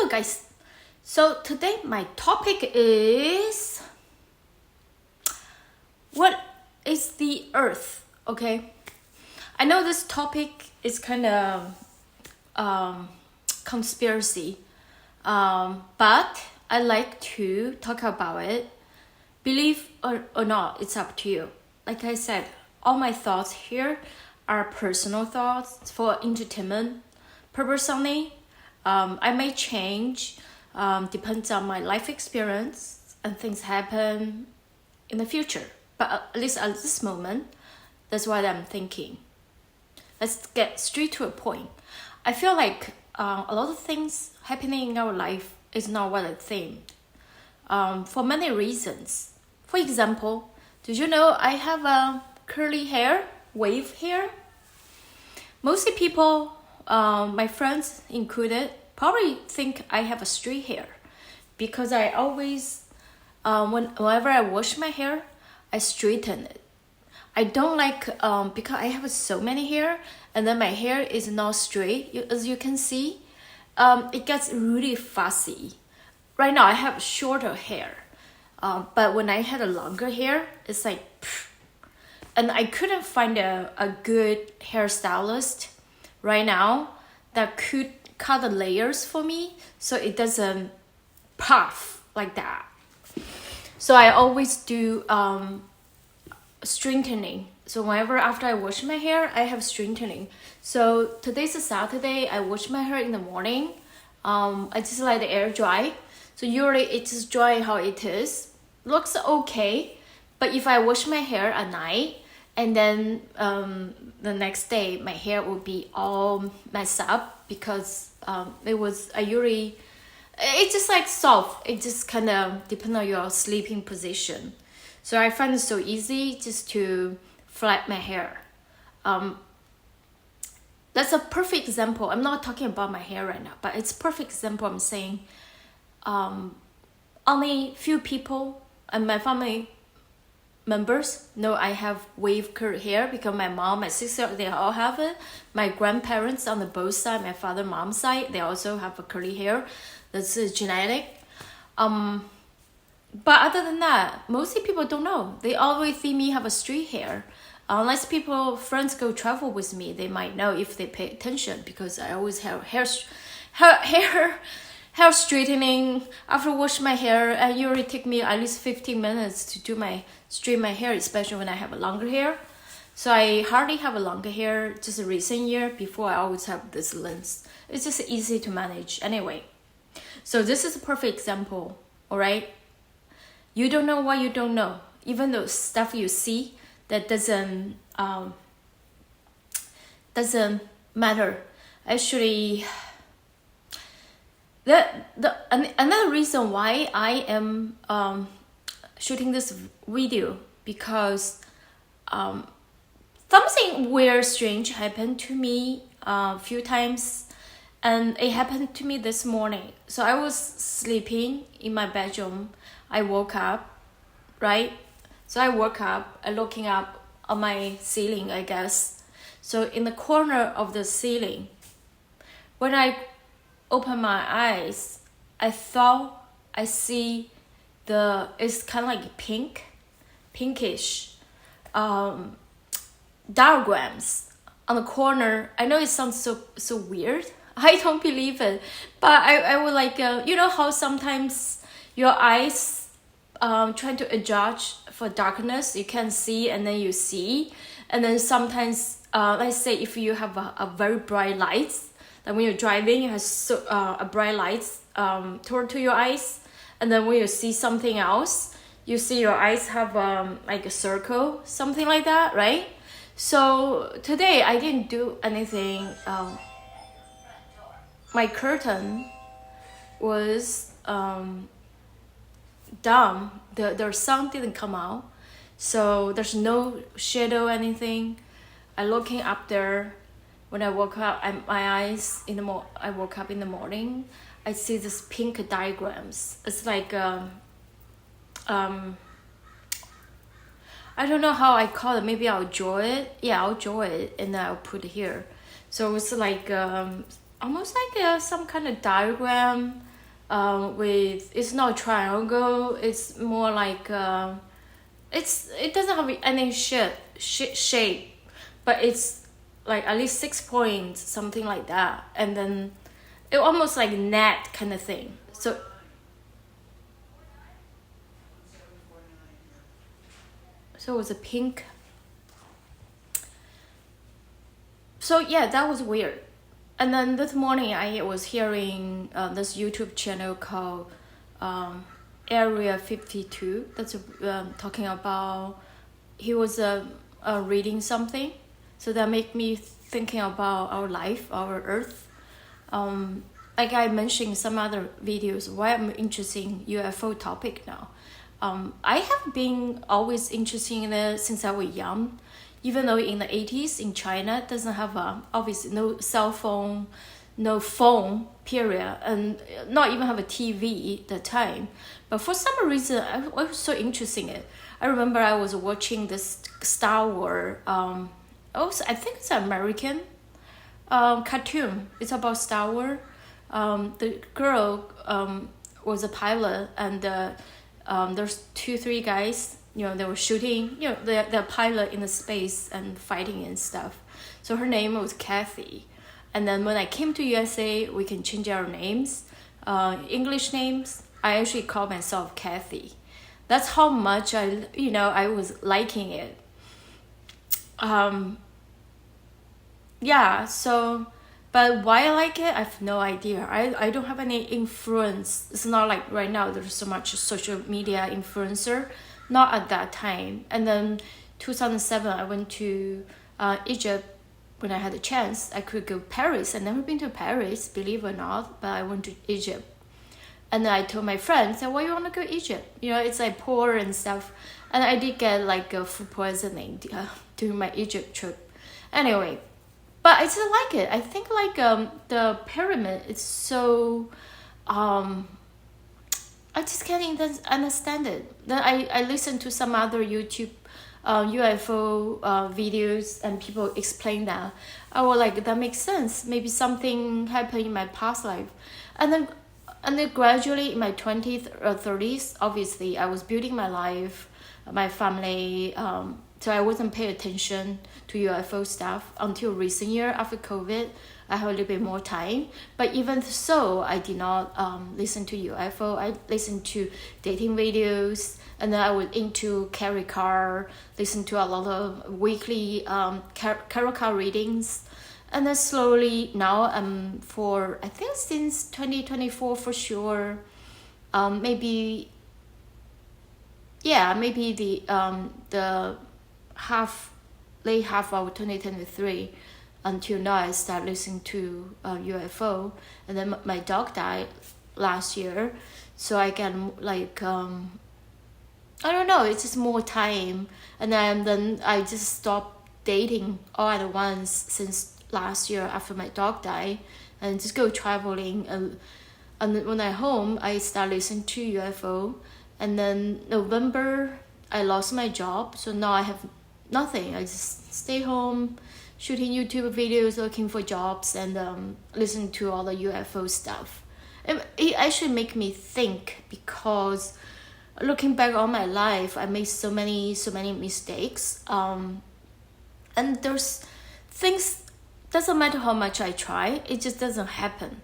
Hello guys, so today my topic is what is the earth? Okay, I know this topic is kind of conspiracy, but I like to talk about it. Believe or not, it's up to you. Like I said, all my thoughts here are personal thoughts for entertainment purpose only. I may change, depends on my life experience and things happen in the future. But at least at this moment, that's what I'm thinking. Let's get straight to a point. I feel like a lot of things happening in our life is not what I think. For many reasons. For example, did you know I have a curly hair, wave hair? Mostly people, my friends included, probably think I have a straight hair because I always, whenever I wash my hair, I straighten it. I don't like, because I have so many hair and then my hair is not straight, as you can see, it gets really fussy. Right now I have shorter hair, but when I had a longer hair, it's like, pff. And I couldn't find a good hairstylist right now that could cut the layers for me so it doesn't puff like that. So I always do straightening. So whenever after I wash my hair, I have straightening. So today's a Saturday, I wash my hair in the morning. I just let the air dry. So usually it just dry how it is. Looks okay. But if I wash my hair at night, and then the next day my hair will be all messed up because it's just like soft. It just kind of depends on your sleeping position. So I find it so easy just to flat my hair. That's a perfect example. I'm not talking about my hair right now, but it's a perfect example. I'm saying only few people and my family members know I have wave curly hair because my mom, my sister, they all have it. My grandparents on the both side, my father, mom's side, they also have a curly hair. That's genetic. But other than that, mostly people don't know. They always see me have a straight hair. Unless friends go travel with me, they might know if they pay attention because I always have hair straightening. After wash my hair, it usually take me at least 15 minutes to straighten my hair, especially when I have a longer hair. So I hardly have a longer hair just a recent year. Before I always have this length. It's just easy to manage anyway. So this is a perfect example, all right? You don't know what you don't know. Even the stuff you see, that doesn't matter. Actually, another reason why I am shooting this video because something weird, strange happened to me a few times. And it happened to me this morning. So I was sleeping in my bedroom. I woke up, right? So I woke up and looking up on my ceiling, I guess. So in the corner of the ceiling, when I open my eyes, I thought I see it's kind of like pinkish diagrams on the corner. I know it sounds so weird. I don't believe it, but I would like, you know how sometimes your eyes trying to adjust for darkness, you can see and then you see, and then sometimes, let's say if you have a very bright light, then when you're driving, it has a bright light toward to your eyes, and then when you see something else, you see your eyes have like a circle, something like that, right? So today I didn't do anything. My curtain was dumb. The sun didn't come out, so there's no shadow, anything. I looking up there. When I woke up, I woke up in the morning. I see this pink diagrams. It's like I don't know how I call it. Maybe I'll draw it. Yeah, I'll draw it and I'll put it here. So it's like almost like some kind of diagram with, it's not triangle, it's more like it doesn't have any shape, but it's like at least 6 points, something like that, and then it almost like net kind of thing. So it was a pink. So yeah, that was weird. And then this morning I was hearing this YouTube channel called Area 52. That's talking about, he was reading something. So that made me thinking about our life, our earth. Like I mentioned in some other videos, why I'm interested in UFO topic now. I have been always interested in it since I was young. Even though in the 80s in China doesn't have obviously no cell phone, no phone, period, and not even have a TV at the time. But for some reason, I was so interested in it. I remember I was watching this Star Wars, I think it's an American cartoon. It's about Star Wars. The girl was a pilot, and there's 2-3 guys. They were shooting, the pilot in the space and fighting and stuff. So her name was Kathy. And then when I came to USA, we can change our names. English names, I actually call myself Kathy. That's how much I was liking it. Yeah, so, but why I like it, I have no idea. I don't have any influence. It's not like right now there's so much social media influencer. Not at that time. And then 2007, I went to Egypt when I had a chance. I could go Paris. I've never been to Paris, believe it or not, but I went to Egypt. And then I told my friends, why you want to go to Egypt? It's like poor and stuff. And I did get like a food poisoning during my Egypt trip. Anyway, but I still like it. I think like the pyramid is so... I just can't even understand it. Then I listened to some other YouTube UFO videos, and people explain that. I was like, that makes sense. Maybe something happened in my past life. And then gradually in my 20s or 30s, obviously I was building my life, my family, so I wasn't paying attention to UFO stuff until recent year after COVID. I have a little bit more time, but even so, I did not listen to UFO. I listened to dating videos, and then I was into tarot card, listen to a lot of weekly tarot card readings, and then slowly now for I think since 2024 for sure, maybe the late half of 2023. Until now, I started listening to UFO, and then my dog died last year, so I can like I don't know, it's just more time, and then I just stopped dating all at once since last year after my dog died, and just go traveling, and when I home, I start listening to UFO, and then November I lost my job, so now I have nothing. I just stay home, shooting YouTube videos, looking for jobs, and listen to all the UFO stuff. It actually make me think, because looking back on my life, I made so many mistakes. And there's things, doesn't matter how much I try, it just doesn't happen.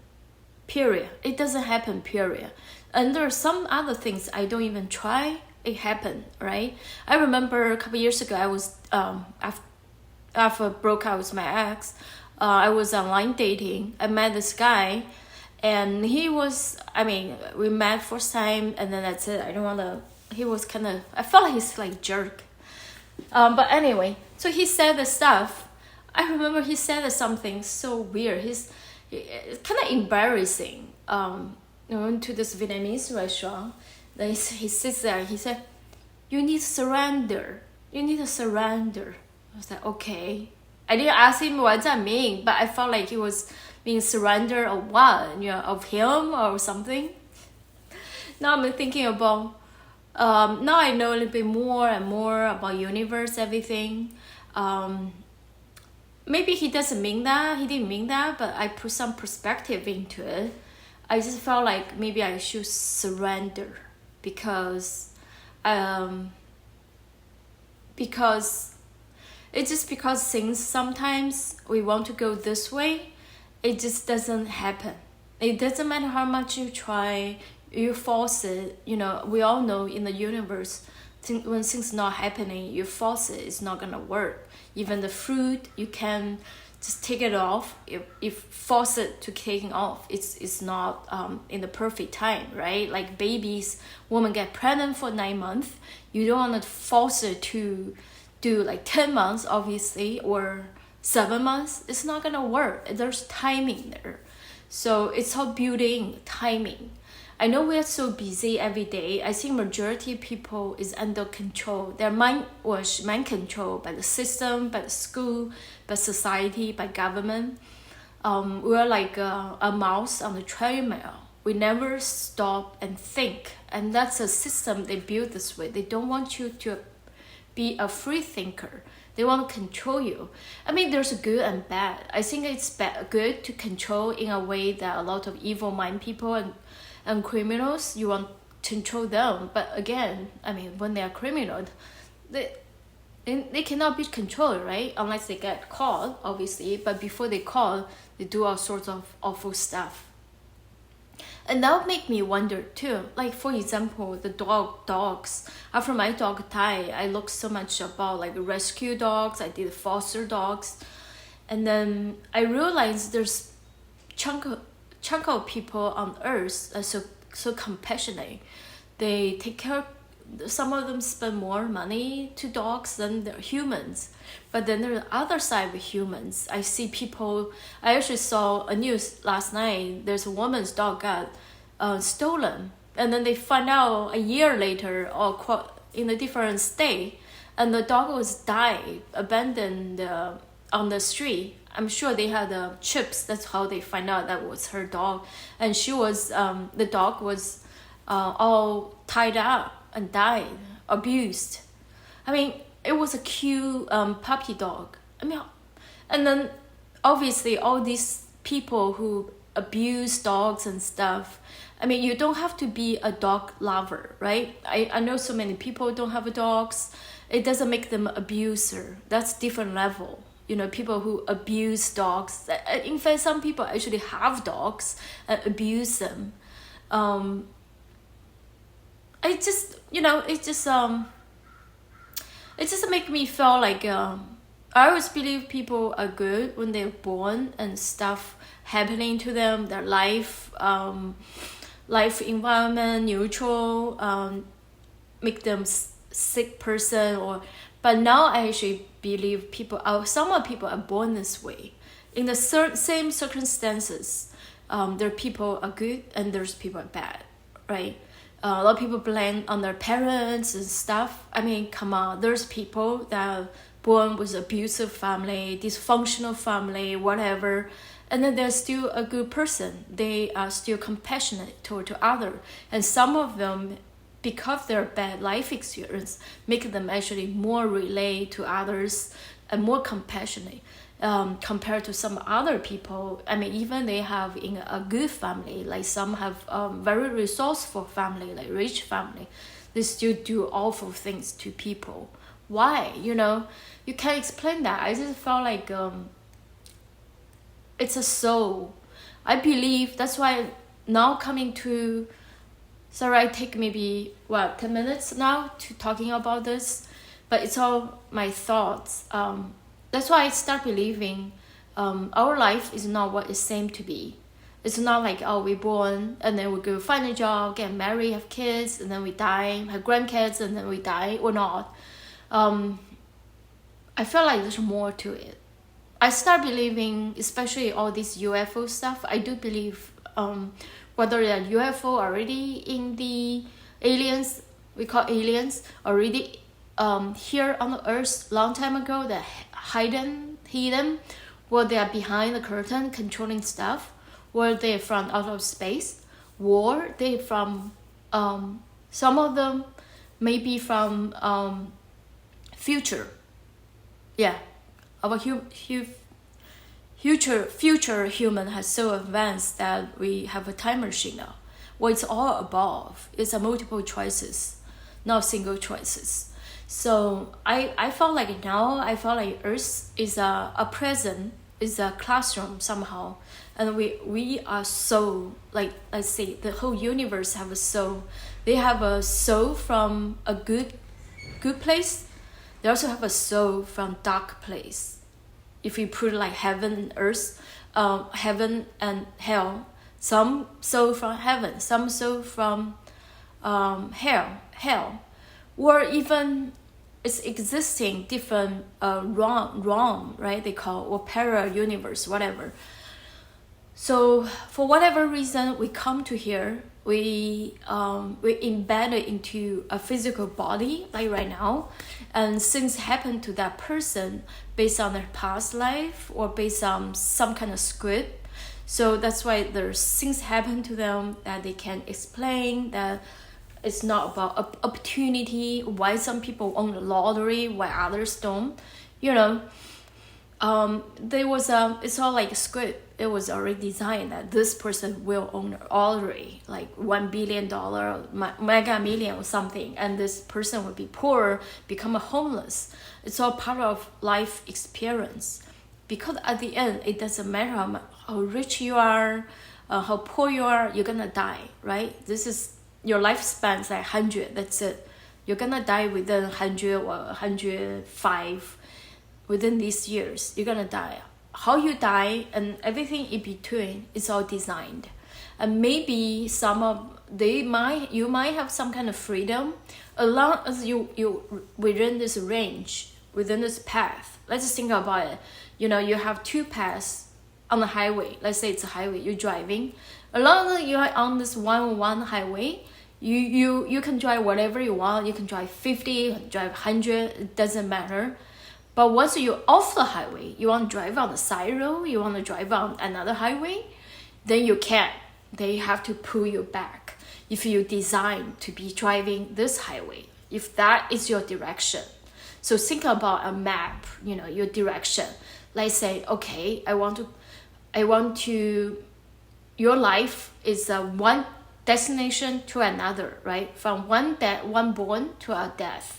Period. It doesn't happen, period. And there are some other things I don't even try, it happened, right? I remember a couple years ago, I was after I broke out with my ex, I was online dating. I met this guy, and he was, we met first time, and then that's it. He was kind of, I felt like he's like jerk. But anyway, so he said the stuff. I remember he said something so weird. It's kind of embarrassing. We went to this Vietnamese restaurant. Then he sits there, he said, you need to surrender. I was like, okay. I didn't ask him what that mean, but I felt like he was being surrendered of what, of him or something. Now I'm thinking about, now I know a little bit more and more about universe, everything. Maybe he doesn't mean that, he didn't mean that, but I put some perspective into it. I just felt like maybe I should surrender because it's just because things sometimes we want to go this way, it just doesn't happen. It doesn't matter how much you try, you force it. You know, we all know in the universe, when things not happening, you force it, it's not gonna work. Even the fruit, you can just take it off. If force it to taking off, it's not in the perfect time, right? Like babies, women get pregnant for 9 months. You don't want to force it to do like 10 months, obviously, or 7 months. It's not gonna work. There's timing there. So it's all building timing. I know we are so busy every day. I think majority of people is under control. Their mind was mind controlled by the system, by the school, by society, by government. We're like a mouse on the treadmill. We never stop and think. And that's a system they build this way. They don't want you to be a free thinker. They want to control you. I mean, there's good and bad. I think it's good to control in a way that a lot of evil mind people and criminals, you want to control them. But again, I mean, when they are criminal, they cannot be controlled, right? Unless they get caught, obviously. But before they caught, they do all sorts of awful stuff. And that would make me wonder too. Like, for example, the dogs. After my dog died, I looked so much about like rescue dogs. I did foster dogs. And then I realized there's chunk of people on earth are so compassionate. They take care. Some of them spend more money to dogs than the humans. But then there's the other side of humans. I see people. I actually saw a news last night. There's a woman's dog got stolen, and then they find out a year later or in a different state, and the dog was died, abandoned on the street. I'm sure they had chips. That's how they find out that was her dog, and she was the dog was all tied up and died, abused. I mean, it was a cute puppy dog. I mean, and then obviously all these people who abuse dogs and stuff. I mean, you don't have to be a dog lover, right? I know so many people don't have dogs. It doesn't make them an abuser. That's different level. You know, people who abuse dogs. In fact, some people actually have dogs and abuse them. It just make me feel like I always believe people are good when they're born and stuff happening to them, their life environment neutral, make them sick person but now I actually believe some people are born this way. In the same circumstances, there are people are good and there's people are bad, right? A lot of people blame on their parents and stuff. I mean, come on, there's people that are born with abusive family, dysfunctional family, whatever, and then they're still a good person. They are still compassionate toward others. And some of them, because their bad life experience, make them actually more relate to others and more compassionate. Compared to some other people. I mean, even they have in a good family, like some have very resourceful family, like rich family, they still do awful things to people. Why? You know, you can't explain that. I just felt like it's a soul. I believe that's why now coming to, sorry, I take maybe 10 minutes now to talking about this, but it's all my thoughts. That's why I start believing our life is not what it seemed to be. It's not like, oh, we're born and then we go find a job, get married, have kids, and then we die, have grandkids, and then we die, or not. I feel like there's more to it. I start believing, especially all this UFO stuff, I do believe whether they're UFO already in the aliens, we call aliens, already here on the earth long time ago, that hidden, or they are behind the curtain controlling stuff, or they're from out of space, or they from some of them maybe from future, yeah, our future human has so advanced that we have a time machine now. Well, it's all above. It's a multiple choices, not single choices. So I felt like now, I felt like Earth is a prison, is a classroom somehow. And we are soul, like let's say the whole universe have a soul. They have a soul from a good place. They also have a soul from dark place. If we put like heaven and earth, heaven and hell, some soul from heaven, some soul from hell, or even it's existing different realm, right? They call, or parallel universe, whatever. So for whatever reason, we come to here, we embedded into a physical body, like right now, and things happen to that person based on their past life or based on some kind of script. So that's why there's things happen to them that they can explain, that it's not about opportunity, why some people own the lottery, why others don't, you know. There was it's all like a script. It was already designed that this person will own a lottery, like $1 billion, mega million or something, and this person will be poor, become a homeless. It's all part of life experience. Because at the end, it doesn't matter how rich you are, how poor you are, you're gonna die, right? This is your lifespan is like 100. That's it. You're gonna die within 100 or 105. Within these years, you're gonna die. How you die and everything in between is all designed. And maybe you might have some kind of freedom as long as you within this range, within this path. Let's just think about it. You know, you have two paths on the highway. Let's say it's a highway, you're driving. As long as you are on this one highway, you can drive whatever you want. You can drive 50, drive 100, it doesn't matter. But once you're off the highway, you want to drive on the side road, you want to drive on another highway, then you can't. They have to pull you back if you design to be driving this highway, if that is your direction. So think about a map, you know, your direction. Let's say, okay, I want to, your life is one destination to another, right? From one born to a death.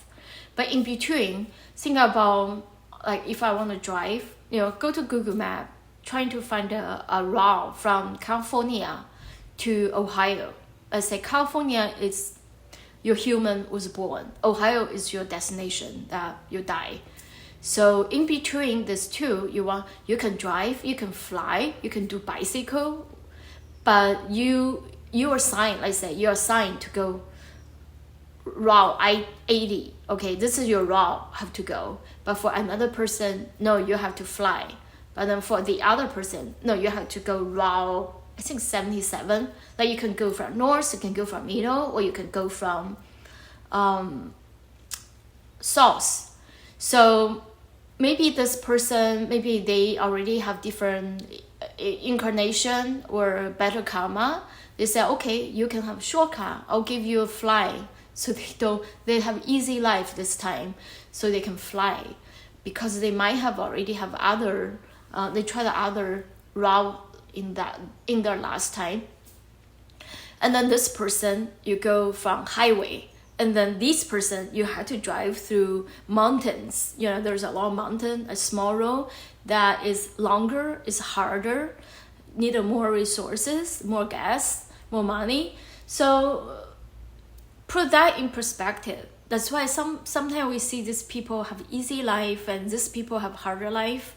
But in between, think about, like, if I want to drive, you know, go to Google Map, trying to find a route from California to Ohio. Let's say California is your human was born. Ohio is your destination that you die. So in between these two, you can drive, you can fly, you can do bicycle, but you are assigned, let's say you're assigned to go route I-80. Okay, this is your route, have to go. But for another person, no, you have to fly. But then for the other person, no, you have to go route, I think 77. Like you can go from north, you can go from middle, or you can go from south. So maybe this person, maybe they already have different incarnation or better karma. They say, okay, you can have shortcut. I'll give you a fly. So they have easy life this time, so they can fly, because they might have already have other, they try the other route in their last time. And then this person, you go from highway, and then this person, you have to drive through mountains. You know, there's a long mountain, a small road that is longer, is harder, need more resources, more gas, more money. So put that in perspective. That's why sometimes we see these people have easy life and these people have harder life.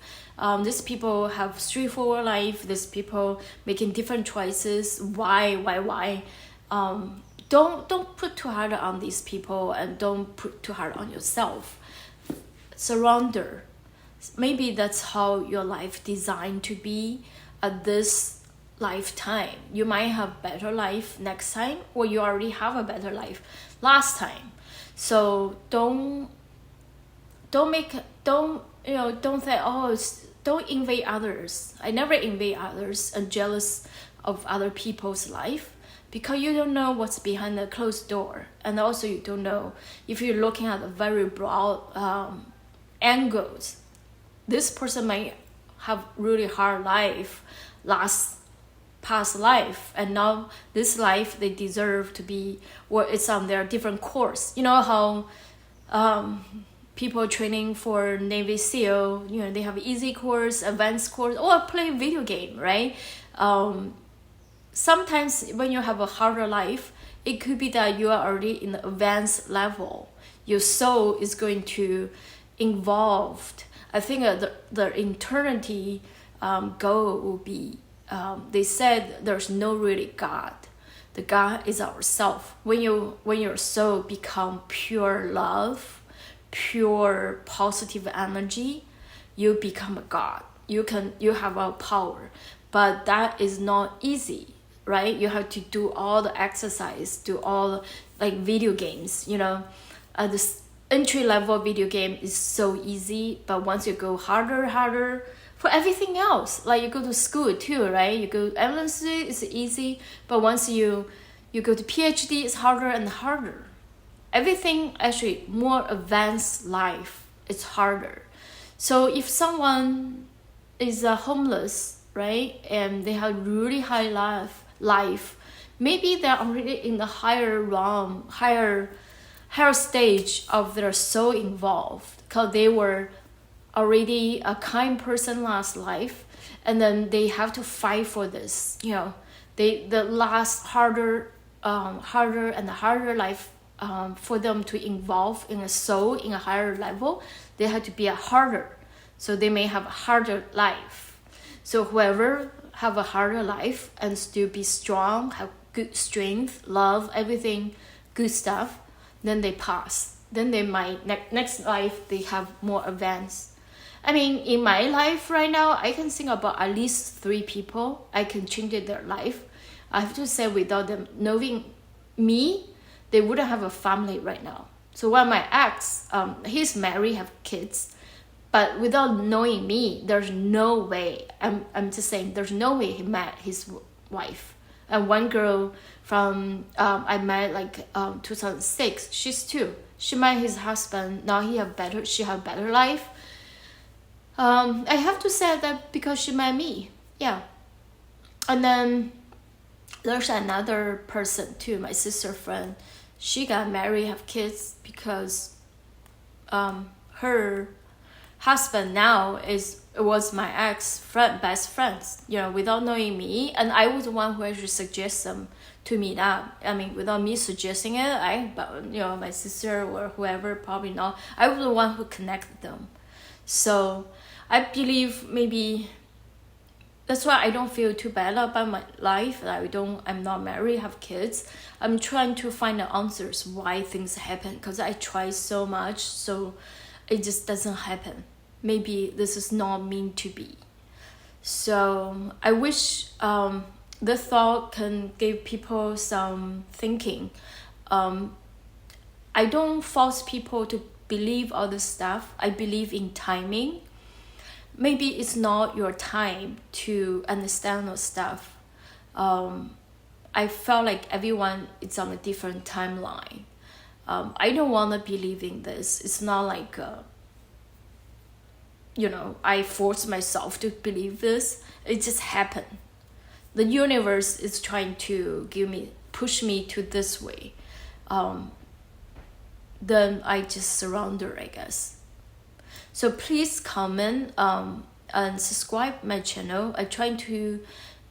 These people have straightforward life. These people making different choices. Why? Don't put too hard on these people, and don't put too hard on yourself. Surrender. Maybe that's how your life designed to be at this lifetime. You might have better life next time, or you already have a better life last time. So don't say, oh, don't invade others. I never invade others and jealous of other people's life, because you don't know what's behind the closed door. And also you don't know, if you're looking at a very broad angles, this person might have really hard life past life, and now this life they deserve to be, or it's on their different course. You know how people training for Navy SEAL, you know, they have easy course, advanced course, or play video game, right? Sometimes when you have a harder life, it could be that you are already in the advanced level. Your soul is going to involved. I think the eternity goal will be, they said there's no really God. The God is ourself. When your soul become pure love, pure positive energy, you become a God. You have a power, but that is not easy, right? You have to do all the exercise, do all like video games, you know. This entry level video game is so easy, but once you go harder for everything else, like you go to school too, right? You go MSc, it's easy, but once you go to PhD, it's harder and harder. Everything actually more advanced life, it's harder. So if someone is homeless, right, and they have really high life, maybe they're already in the higher realm, higher stage of their soul involved, because they were already a kind person last life, and then they have to fight for this, you know, the last harder and harder life, for them to involve in a soul in a higher level, they have to be a harder, so they may have a harder life. So whoever have a harder life and still be strong, have good strength, love, everything good stuff, then they pass. Then they might next life they have more advanced. I mean, in my life right now, I can think about at least 3 people I can change their life. I have to say, without them knowing me, they wouldn't have a family right now. So one of my ex, he's married, have kids, but without knowing me, there's no way. I'm just saying, there's no way he met his wife. And one girl from I met like 2006, she's 2. She met his husband. Now she have better life. I have to say that because she met me, yeah. And then there's another person too, my sister friend. She got married, have kids because her husband now was my ex friend, best friends, you know, without knowing me, and I was the one who actually suggests them to meet up. I mean, without me suggesting it, you know, my sister or whoever, probably not. I was the one who connected them. So I believe maybe that's why I don't feel too bad about my life. I'm not married, have kids. I'm trying to find the answers why things happen, because I try so much, so it just doesn't happen. Maybe this is not meant to be. So I wish the thought can give people some thinking. I don't force people to believe all this stuff. I believe in timing. Maybe it's not your time to understand the stuff. I felt like everyone is on a different timeline. I don't want to believe in this. It's not like, you know, I force myself to believe this. It just happened. The universe is trying to push me to this way. Then I just surrender, I guess. So please comment and subscribe my channel. I try to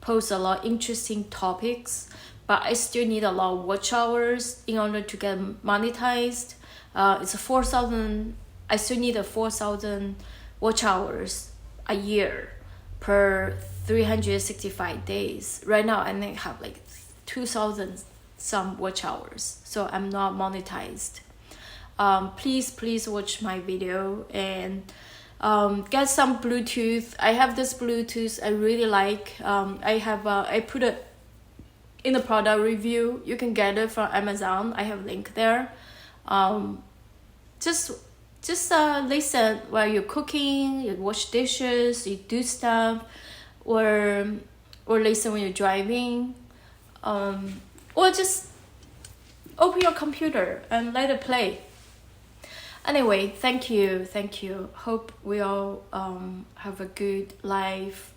post a lot of interesting topics, but I still need a lot of watch hours in order to get monetized. It's 4,000. I still need 4,000 watch hours a year per 365 days. Right now, I think I have like 2,000 some watch hours, so I'm not monetized. Please watch my video and get some Bluetooth. I have this Bluetooth I really like. I put it in the product review. You can get it from Amazon. I have a link there. Just listen while you're cooking, you wash dishes, you do stuff, or listen when you're driving, or just open your computer and let it play. Anyway, thank you. Hope we all have a good life,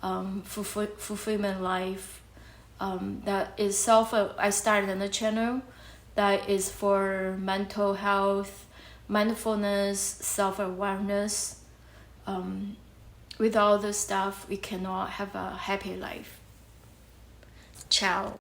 fulfillment life. That is I started on the channel that is for mental health, mindfulness, self-awareness. With all the stuff, we cannot have a happy life. Ciao.